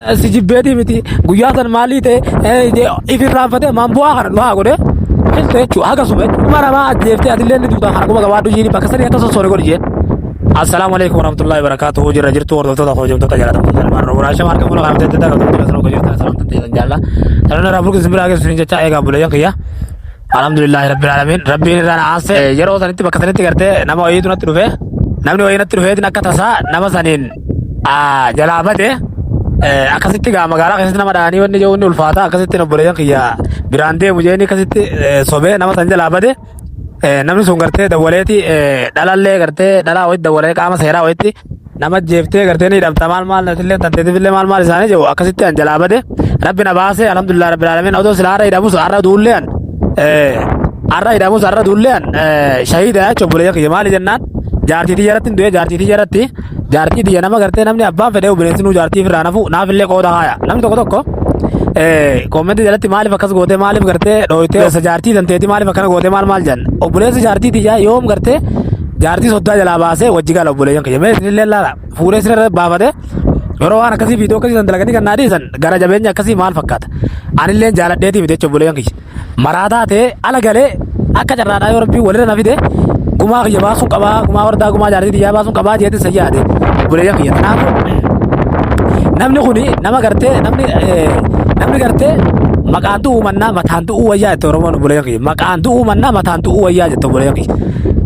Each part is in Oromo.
Sijibbeetii miti guyyaa san maalii ta'e ifirraanfatee maambu'aa kana du'aa godhe filte jechuudha akkasuma jechuudha namaa ajjeeftee atillee ni duutaa kana kuma gabaadhu jiini bakka sanii akka sossoore godhi jeen. Assalaamu alaikum warahmatullahi wabarakatuh jirra jirtu hordoftoota hojjetoota jaalatamu salmaan rooburaasha marka mula kana ta'e ta'e ta'e ta'e ta'e ta'e salaam ta'e jaalla tanana rabbul kisbira ke sunin jecha eega bulayyan kiyya alhamdulillahi rabbil alamin rabbiin irraan aanse yeroo sanitti bakka sanitti gartee nama wayiitu natti dhufe namni wayii natti dhufeetiin akka tasaa nama saniin jalaa bade akkasitti gaa magaalaa keessatti nama dhaanii wanni jechuun ulfaata akkasitti obboleeyyan kiyya biraan deemu jeeni akkasitti sobee nama san jalaa bade namni sun gartee dawwaleeti dhalallee gartee dhalaa wayitti dawwalee qaama seeraa wayitti nama jeeftee gartee ni hidhamta maal natillee tanteetifillee maal isaanii jiru akkasitti an jalaa bade rabbi na baase alhamdulillah rabbil alamin odoo sila har'a hidhamus har'a duulleen har'a hidhamus har'a duulleen shahiida jechuun obboleeyyan kiyya maali jennaan jaartiitii jaratti du'e jaartiitii jaratti jaartiitii nama gartee namni abbaan fedhee obboleessi nu jaartii irraa nafu naafillee qooda haaya namni tokko koomenti jalatti maaliif akkas gootee maaliif gartee dhooytee isa jaartii tanteeti maaliif akkana gootee maal jan obboleessi jaartiitii jaa yoom gartee jaartii soddaa jalaa baasee wajji gala obboleeyyan kiyya mee isinillee laala fuudhee sirra baafate yeroo waan akkasii viidiyoo akkasii san dalaganii kan naa dhiisan gara jabeenya akkasii maal fakkaata anillee jaaladheetii fide jechuun obboleeyyan kiyya maraataa ta'e ala galee akka carraadhaa yoo rabbii walirra na fide gumaa kiyya baasuun qabaa gumaa wardaa gumaa jaartii yaa baasuun qabaa jeetiin sayyaade obboleeyyan kiyya tanaafu namni kuni nama gartee namni gartee maqaan du'uu mannaa mataan du'uu wayyaa jette oromoon obboleeyyan kiyya maqaan du'uu mannaa mataan du'uu wayyaa jette obboleeyyan kiyya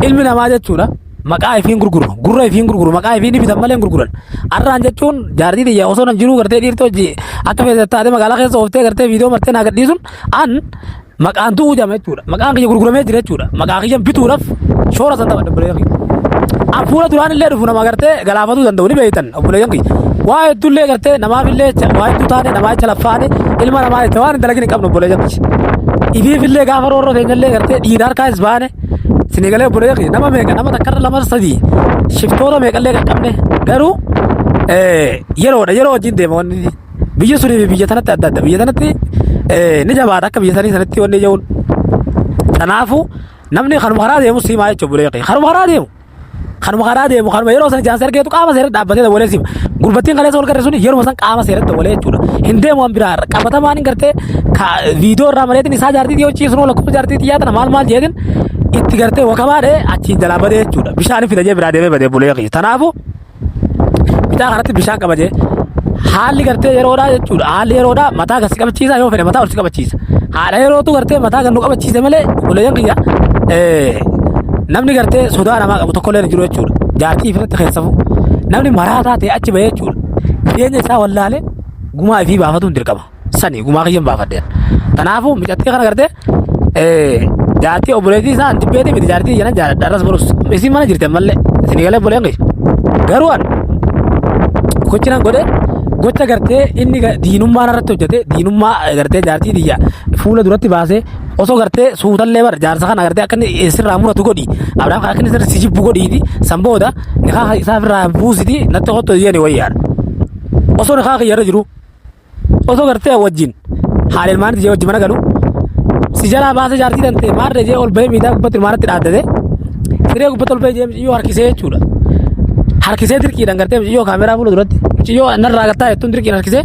ilmi namaa jechuudha maqaa ifiin gurguru gurra ifiin gurguru maqaa ifiin bitan malee gurguran arraan jechuun jaartii xiyya osoo nan jiruu gartee dhiirtoo akka feesattaate magaalaa keessa ooftee gartee viidiyoo martee naa gadhiisuun an maqaan du'uu jama jechuudha maqaan kiyya gurguramee jira jechuudha maqaa kiyyan bituudhaaf shoora san taphadhe obboleeyyan kiyya an fuula duraan illee dhufu nama gartee galaafatuu danda'u ni beeytan obboleeyyan kiyya waa hedduullee gartee namaafillee waa hedduu taane namaa jecha laffaane ilma namaa jecha waan hin dalagin hin qabnu obboleeyyan kiyya ifiifillee gaafa roorroo teenyallee gartee dhiira harkaas baane sinigalee obboleeyyan kiyya nama meeqa nama takkarra lama sadii shiftoota meeqallee qaqqabne garuu yeroo wajjin deema wanni biyya sunii fi biyya tanatti adda adda biyya tanatti ni jabaata akka biyya sanii sanatti wanni jechuun kanaafu namni kanuma karaa deemu siimaa jechuun obboleeyyan kiyya kanuma karaa deemu kanuma yeroo sana jaansa argeetu qaama seeratti dhaabbatee dawwalee siima gurbattiin kaleessa ol garre suni yeroo san qaama seeratti dawwalee jechuudha hin deemu waan biraa qabatamaan hin gartee viidiyoo irraa maleetiin isaa jaartii dhiyoo ciisunoo lakkoofsa jaartii xiyyaatana maal jeetin itti gartee wakabaadhee achiin jalaa badee jechuudha bishaan fidajee biraa deemee badee obboleeyyan kiyya tanaafu bitaa kanatti bishaan qabajee haalli gartee yeroodhaa jechuudha haalli yeroodhaa mataa gasi qabachiisa yoo fedhe mataa ol si qabachiisa haadha yerootu gartee mataa gannu qabachiise malee obboleeyyan kiyya namni gartee sodaa namaa qabu tokkollee jiru jechuudha jaartii ifirratti keessafu namni maraataa ta'e achi bahee jechuudha jireenya isaa wallaalee gumaa ifii baafatuun dirqama sani gumaa kiyyan baafadheen tanaafu micattii kana gartee jaartii obboleettii isaa antibbeetii miti jaartii jedhan jaaladha arras barus isin mana jirtan mallee isinii galee obboleen kiyya garuu an gochinan godhe gocha gartee inni diinummaan irratti hojjete diinummaa gartee jaartii xiyya fuula duratti baasee osoo gartee suutallee bar jaarsa kana gartee akka inni sirraa muratu godhi abdaan akka inni sirra si jibbu godhiiti san booda nikaa isaa irraa buusiti natti qotto jedhani wayyaadha osoo nikaa kiyyarra jiru osoo gartee wajjin haaleen maanitti jee wajji mana galu si jalaa baasee jaartii tante maarree jee ol bahee miidhaa gubbatti ilmaanatti dhaaddate siree gubbatti ol bahee jee michiyyoo harkisee jechuudha harkisee dirqiidhaan gartee michiyyoo kaameeraa fuula duratti michiyyoo narraa gattaa jettuun dirqiin harkisee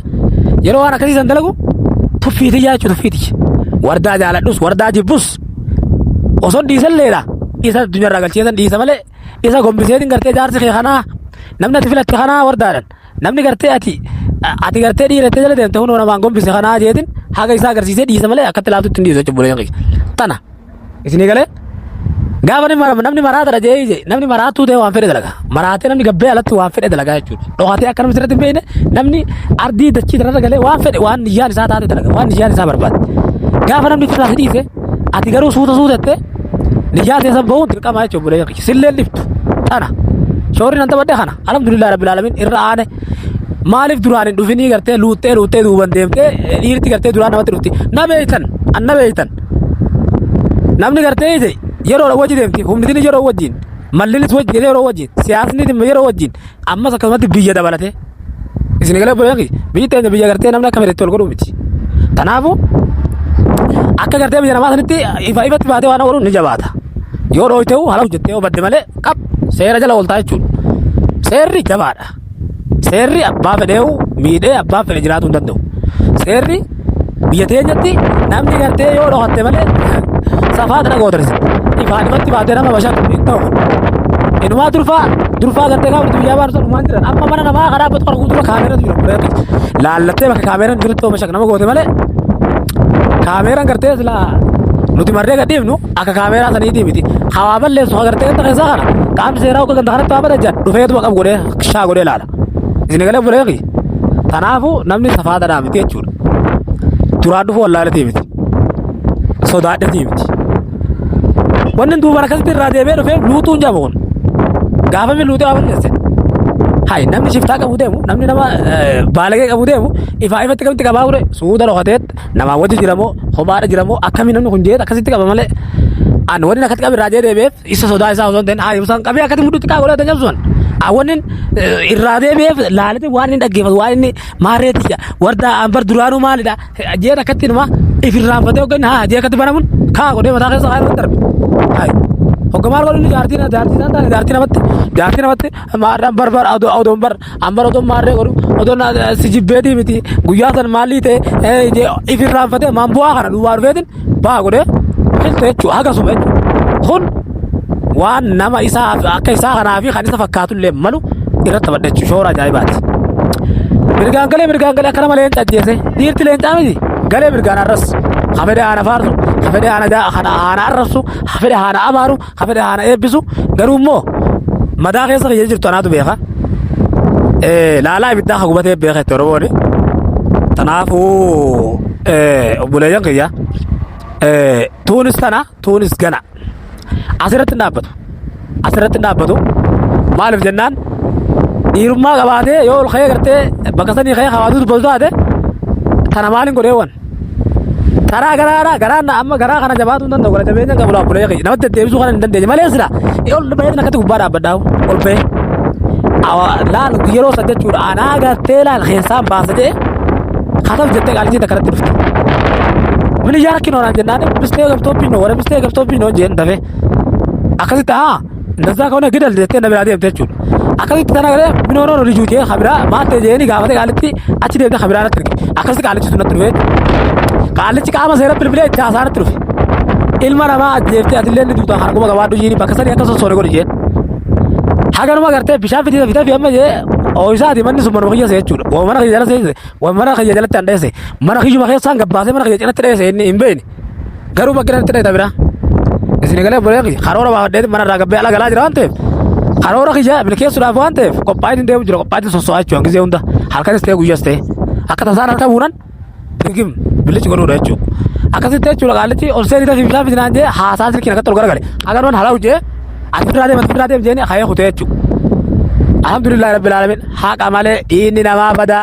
yeroo waan akkasii san dalagu tuffiitii jechuudha tuffiitii wardaa jaaladhus wardaa jibbus osoo dhiisalleedha isa addunyaarraa galcheesan dhiisa malee isa gombiseetiin gartee jaarsi kee kanaa namni ati filatte kanaa wardaadhan namni gartee ati gartee dhiirattee jala deemte hunoo namaan gombise kanaa jeetin haga isaa agarsiisee dhiisa malee akkatti laaftutti hin dhiisu jechuudha obboleeyyan kiyya tana isinii galee gaafa namni maraatadha jee namni maraatuu ta'e waan fedhe dalaga maraatee namni gabbee alatti waan fedhe dalagaa jechuudha dhokatee akka namni sirratti hin beekne namni ardii dachii tanarra galee waan fedhe waan niyyaan isaa taate dalaga waan niyyaan isaa barbaade gaafa namni firraa si dhiise ati garuu suutatte niyyaa teessan bahuun dirqama jechuudha obboleeyyan kiyya silleen dhiftu tana shoorri nan taphadhe kana alhamdulillah rabbil alamin irra aane maaliif duraan hin dhufinii gartee luuttee duuban deemtee dhiirti gartee duraan namatti dhufti na beeytan namni gartee yeroo wajji deemti humnitiin yeroo wajjin mallinis wajjin yeroo wajjin siyaasni yeroo wajjin ammas akkasumatti biyya dabalate isin galee obboleeyyan kiyya biyyi teenya biyya gartee namni akka fedhetti ol godhuu miti tanaafu akka gartee biyya namaa sanitti ifatti baatee waan ooluun ni jabaata yoo dhooyteewu haala hojjettee yoo badde malee qab seera jala ooltaa jechuudha seerri jabaadha seerri abbaa fedheewu miidhee abbaan fedhe jiraatu hin danda'u. Seerri biyya teenyatti namni gartee yoo dhokatte malee safaata dhagootarisa. Ifaan baatee nama bashaa hin ta'u. Inumaa durfaa gartee gaafa biyyaa baarsa dhumaan jiran amma mana namaa karaa batu kana guutuu kaameeraan jira. Laallattee bakka kaameeraan jirutti oo bashaa nama goote malee kaameeraan gartee silaa nuti marree gadhiifnu akka kaameeraa saniitii miti. Hawaa balleessu agartee ganda keessaa kana qaamni seeraa akka ganda kanatti waamata jiran dhufeetuma qabu godhee shaa godhee laala. Isin galee buleeqi. Kanaafuu namni safaadhaadhaa miti jechuudha. Duraan dhufu wallaaletii miti. Sodaadhatii miti. Wanni duuba akkasitti irraa deemee dhufee luutuun jaamu kun. Gaafa mi luutee waa balleesse. Hayi namni shiftaa qabu deemu namni nama baalagee qabu deemu ifatti kamitti qabaa ture suuta dhokateet namaa wajji jiramoo homaadha jiramoo akkamiin namni kun jeet akkasitti qaba malee an wanni akkatti qabi irraa deebi'eef isa sodaa isaa osoo hin ta'in hayi isaan qabee akkatti mudduutti qaa godhatan jabsuun awwannin irraa deebi'eef laalite waan inni dhaggeeffatu waan inni maarreeticha warda ambar duraanuu maalidha jeet akkatti numa ifirraanfatee hogganni haa jee akkatti banamun kaa godhee mataa keessa haa irratti darbe hayi hoggamaan godhunni jaartii namatti maadhaan barbar odoon bar ambar odoon maarree godhu odoon si jibbeetii miti guyyaa san maallii ta'e ifirraanfatee maan bu'aa kana duubaa dhufeetin baa godhee hilta jechuu hagasuma jechuu kun waan nama isaa akka isaa kanaa fi kan isa fakkaatullee malu irratti badhechuu shoora ajaa'ibaati. Mirgaan galee akka nama leenca ajjeese dhiirti leencaa miti galee mirgaan arras hafedhe haana faarsu hafedhe haana arrabsu hafedhe haana abaaru hafedhe haana eebbisu garuu immoo madaa keessa kiyya jirtu anaatu beeka laalaa ibiddaa hagubatee beeka itti oromooni tanaafuu obboleeyyan kiyya tuunis gana asirratti dhaabbatu maaliif jennaan dhiirummaa qabaatee yoo ol ka'ee gartee bakka sanii ka'ee hawaasuu dubbatu taate tana maaliin godheewwan karaa garaan amma garaa kana jabaatu hin danda'u gara jabeenya qabu obboleeyyan kiyya namatti deddeebisuu kana hin dandeenye malee sila ol bahee akkatti gubbaa dhaabbadhaawu ol bahee laal yeroo san jechuudha anaa gartee laal keessaan baasa jedhee kataf jettee qaalisiin akkanatti dhufte. Mini yaa rakkin hoonaan jennaan bistee gabtooppiin jeen dafee akkasitti እንደዛ ከሆነ ግደል jettee na biraa deemte jechuudha. Akkasitti tana galee minoonoon olii juutee kabiraa maattee jeeni gaafate qaalitti achi deemte kabiraa natti erge akkasitti qaalichi sun natti dhufe qaalichi qaama seera bilbilee itti haasaa natti dhufe ilma namaa ajjeeftee atillee inni duutaa harkuma gabaadhu jiini bakka sanii akka sossoone godhi jeen haganuma gartee bishaan fitee fi amma jee ooyisaati manni sun manuma kiyya jechuudha waa mana kiyya jala seese waa mana kiyya jalatti handheese mana kiyyuma keessaan gabbaasee mana kiyya cinatti dheese inni hin beekne garuu bakki natti dheeta biraa isin galee boleeqi karoora baafadheeti mana irraa gabbee ala galaa jira waan ta'eef karoora kiyya milkeessuudhaaf waan ta'eef qophaa'iin hin deemu jira qophaa'iin sosso'aa jechuudha gisee hunda halkanis ta'e guyyaas ta'e akka tasaan harka buunan tirgim bilichi godhuudha jechuudha akkasitti jechuudha qaalichi ol seenii tafi bishaan fitinaan jee haasaa sirkiin akkatti ol garagale haganuman halaa hojjee ati fidiraa deem jeeni hayee kutee jechuudha alhamdulillahi rabbil alamin haqa malee inni namaa badaa